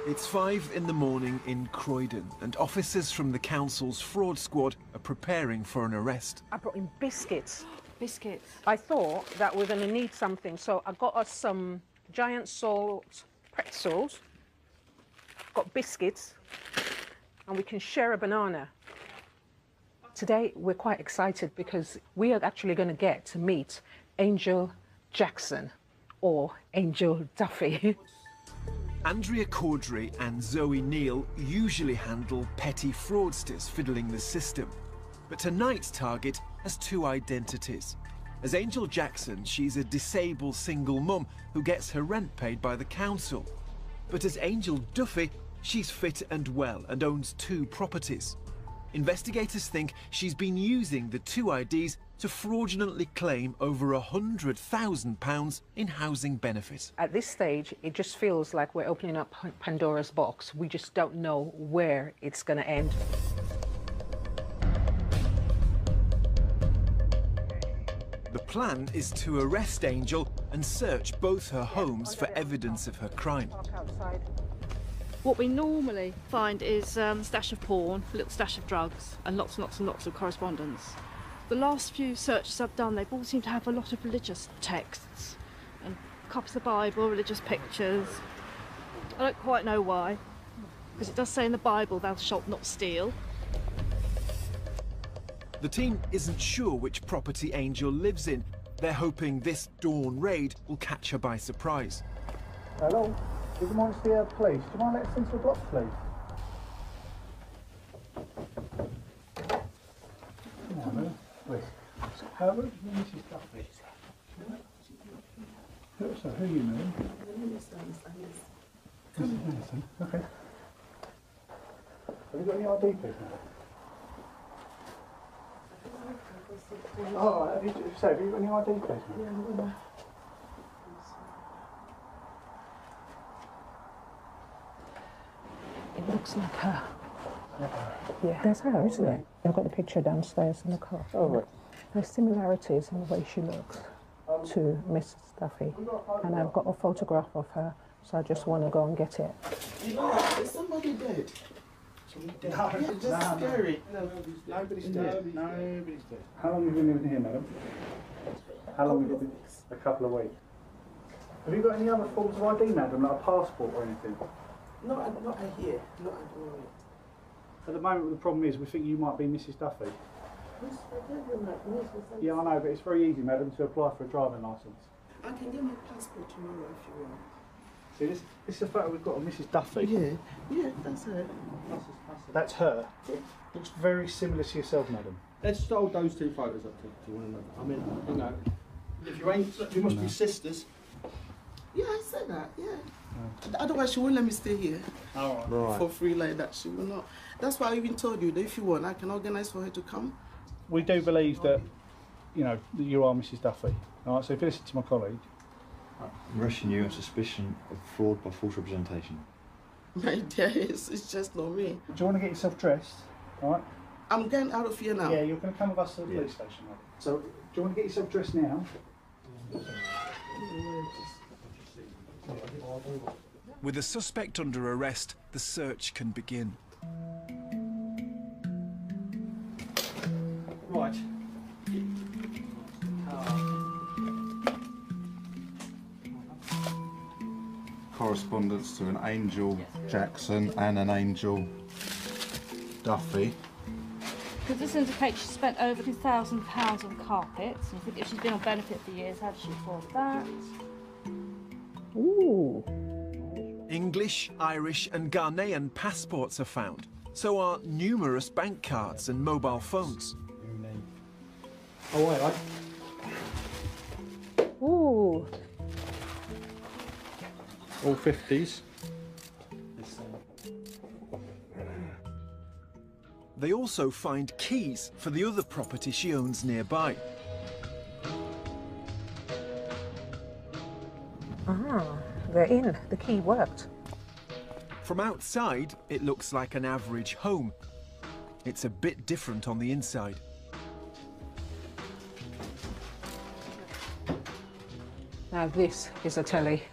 It's 5 in the morning in Croydon, and officers from the council's fraud squad are preparing for an arrest. I brought in biscuits. Biscuits. I thought that we're going to need something, so I got us some giant salt pretzels, got biscuits, and we can share a banana. Today, we're quite excited because we are actually going to get to meet Angel Jackson, or Angel Duffy. Andrea Caudry and Zoe Neal usually handle petty fraudsters fiddling the system. But tonight's target has two identities. As Angel Jackson, she's a disabled single mum who gets her rent paid by the council. But as Angel Duffy, she's fit and well and owns 2 properties. Investigators think she's been using the 2 IDs to fraudulently claim over £100,000 in housing benefit. At this stage, it just feels like we're opening up Pandora's box. We just don't know where it's going to end. The plan is to arrest Angel and search both her homes for evidence of her crime. What we normally find is a stash of porn, a little stash of drugs, and lots and lots and lots of correspondence. The last few searches I've done, they've all seemed to have a lot of religious texts and copies of the Bible, religious pictures. I don't quite know why, because it does say in the Bible, thou shalt not steal. The team isn't sure which property Angel lives in. They're hoping this dawn raid will catch her by surprise. Hello, is the Monster police? Do you mind letting us into the block, please? No, please. Mrs. Duffy. So, who are you, man? Mrs. Anderson. Okay. Have you got any ID, please, madam? Oh, have you got any ID, please, madam? It looks like her. Yeah, that's her, isn't it? I've got the picture downstairs in the car. Oh, right. There's similarities in the way she looks to Mrs. Duffy, and I've got a photograph of her, so I just want to go and get it. You know what? Is somebody dead? No, yeah, it's just scary. Nobody's dead. Nobody's dead. How long have you been living here, madam? How long have you been? A couple of weeks. Have you got any other forms of ID, madam, like a passport or anything? No, not here. Not at the moment. At the moment, the problem is we think you might be Mrs. Duffy. Yeah, I know, but it's very easy, madam, to apply for a driving licence. I can get my passport tomorrow if you want. See, this is a photo we've got of Mrs. Duffy. Yeah, that's her. That's her. Looks very similar to yourself, madam. Let's just hold those 2 photos up to one another. I mean, you know, if you ain't, you must be sisters. Yeah, I said that, yeah. Otherwise, she won't let me stay here for free like that. She will not. That's why I even told you that if you want, I can organise for her to come. We do believe that, you know, that you are Mrs. Duffy. All right, so if you listen to my colleague. I'm arresting you on suspicion of fraud by false representation. My dear, it's just not me. Do you want to get yourself dressed? All right? I'm getting out of here now. Yeah, you're going to come with us to the police station, madam. So, do you want to get yourself dressed now? With the suspect under arrest, the search can begin. Right. Correspondence to an Angel Jackson and an Angel Duffy. Because this indicates she spent over £2,000 on carpets. And I think if she's been on benefit for years, how does she afford that? Ooh. English, Irish and Ghanaian passports are found. So are numerous bank cards and mobile phones. Oh, wait, Ooh. all 50s. They also find keys for the other property she owns nearby. Ah, they're in. The key worked. From outside, it looks like an average home. It's a bit different on the inside. Now this is a telly.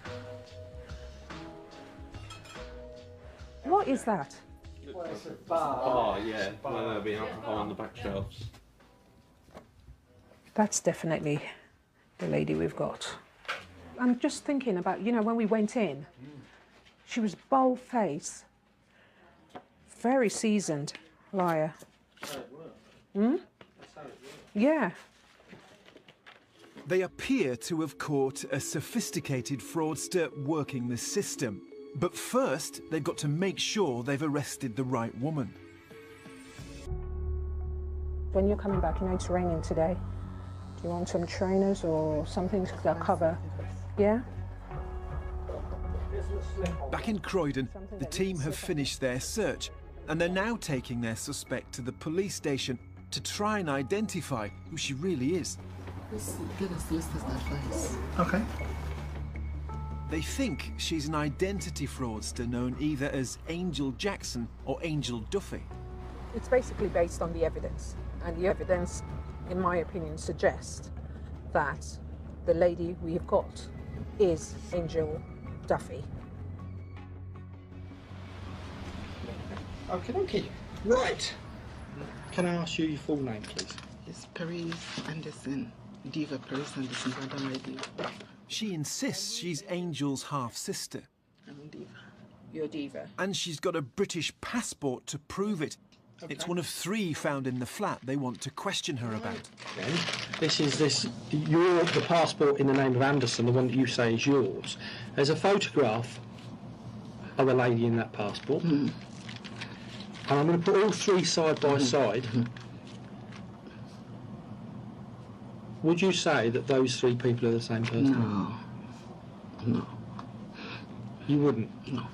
What is that? Well, it's a bar, yeah. Well, there'll be alcohol on the back shelves. That's definitely the lady we've got. I'm just thinking about, you know, when we went in, she was bold-faced, very seasoned liar. That's how it works. Hmm? That's how it works. Yeah. They appear to have caught a sophisticated fraudster working the system. But first, they've got to make sure they've arrested the right woman. When you're coming back, you know it's raining today. Do you want some trainers or something to cover? Yeah? Back in Croydon, the team have finished their search and they're now taking their suspect to the police station to try and identify who she really is. Let's get a solicitor's advice. Okay. They think she's an identity fraudster known either as Angel Jackson or Angel Duffy. It's basically based on the evidence. And the evidence, in my opinion, suggests that the lady we've got is Angel Duffy. Okay, okay. Right. Can I ask you your full name, please? It's Paris Anderson. Diva Paris Anderson, Madam Lady. She insists she's Angel's half-sister. I'm Diva. You're Diva. And she's got a British passport to prove it. Okay. It's one of 3 found in the flat they want to question her about. Okay. You're the passport in the name of Anderson, the one that you say is yours. There's a photograph of a lady in that passport. And I'm going to put all 3 side by side. Would you say that those 3 people are the same person? No. No. You wouldn't? No.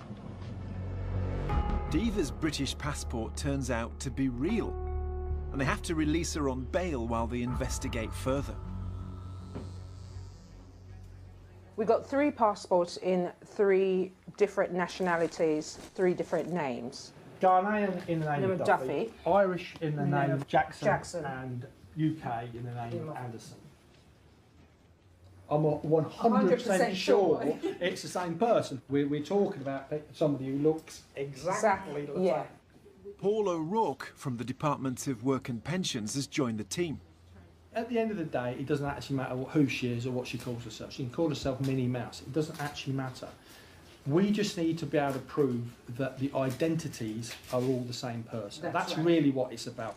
Diva's British passport turns out to be real, and they have to release her on bail while they investigate further. We got 3 passports in 3 different nationalities, 3 different names. Ghanaian in the name of Duffy. Irish in the name of Jackson. And UK in the name of Anderson. I'm 100% sure it's the same person. We're talking about somebody who looks exactly the same. Paul O'Rourke from the Department of Work and Pensions has joined the team. At the end of the day, it doesn't actually matter who she is or what she calls herself. She can call herself Minnie Mouse. It doesn't actually matter. We just need to be able to prove that the identities are all the same person. That's right. Really what it's about.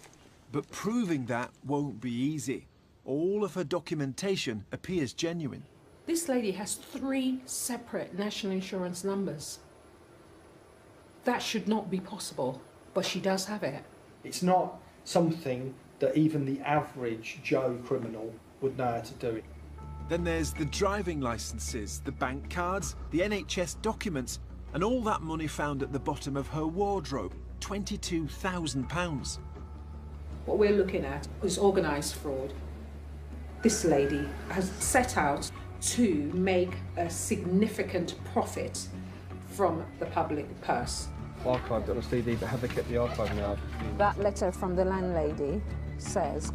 But proving that won't be easy. All of her documentation appears genuine. This lady has 3 separate national insurance numbers. That should not be possible, but she does have it. It's not something that even the average Joe criminal would know how to do. Then there's the driving licences, the bank cards, the NHS documents, and all that money found at the bottom of her wardrobe, £22,000. What we're looking at is organised fraud. This lady has set out to make a significant profit from the public purse. Archived it on a CD, but have they kept the archive now? That letter from the landlady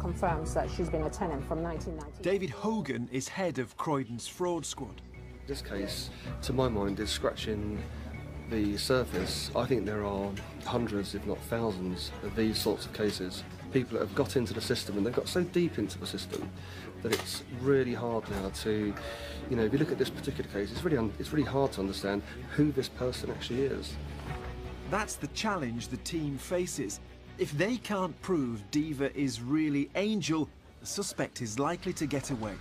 confirms that she's been a tenant from 1990. David Hogan is head of Croydon's fraud squad. This case, to my mind, is scratching the surface. I think there are hundreds, if not thousands, of these sorts of cases. People that have got into the system and they've got so deep into the system that it's really hard now to, you know, if you look at this particular case, it's really hard to understand who this person actually is. That's the challenge the team faces. If they can't prove Diva is really Angel, the suspect is likely to get away.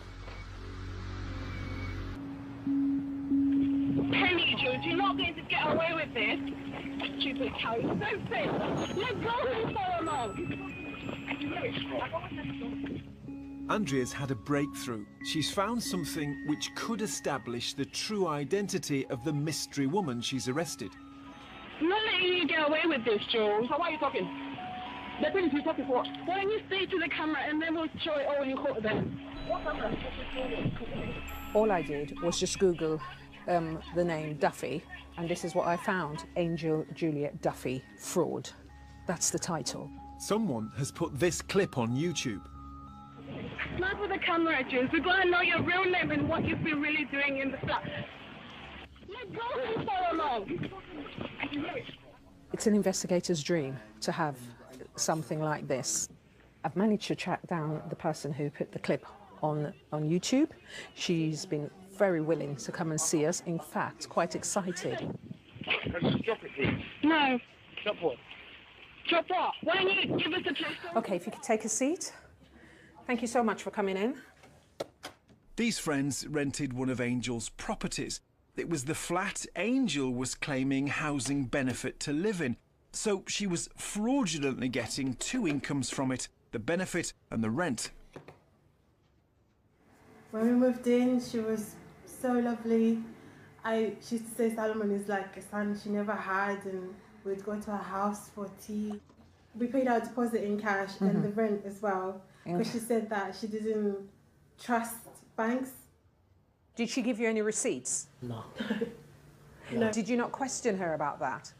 Penny, George, you're not going to get away with this. Stupid cow, you're so fit. Let go of him so long. Andrea's had a breakthrough. She's found something which could establish the true identity of the mystery woman she's arrested. I'm not letting you get away with this, Jules. So why are you talking? The thing you're talking for. Why don't you stay to the camera and then we'll show it all when you caught them. What camera? All I did was just Google the name Duffy, and this is what I found: Angel Juliet Duffy Fraud. That's the title. Someone has put this clip on YouTube. Not with the camera, Jules. We're going to know your real name and what you've been really doing in the flat. Let go of him so long. It's an investigator's dream to have something like this. I've managed to track down the person who put the clip on YouTube. She's been very willing to come and see us, in fact, quite excited. Drop it, please. No. Drop what? Drop what? Why don't you give us a place? Okay, if you could take a seat. Thank you so much for coming in. These friends rented one of Angel's properties. It was the flat Angel was claiming housing benefit to live in, so she was fraudulently getting two incomes from it, the benefit and the rent. When we moved in, she was so lovely. She used to say Solomon is like a son she never had, and we'd go to her house for tea. We paid our deposit in cash and the rent as well, because she said that she didn't trust banks. Did she give you any receipts? No. No. Did you not question her about that?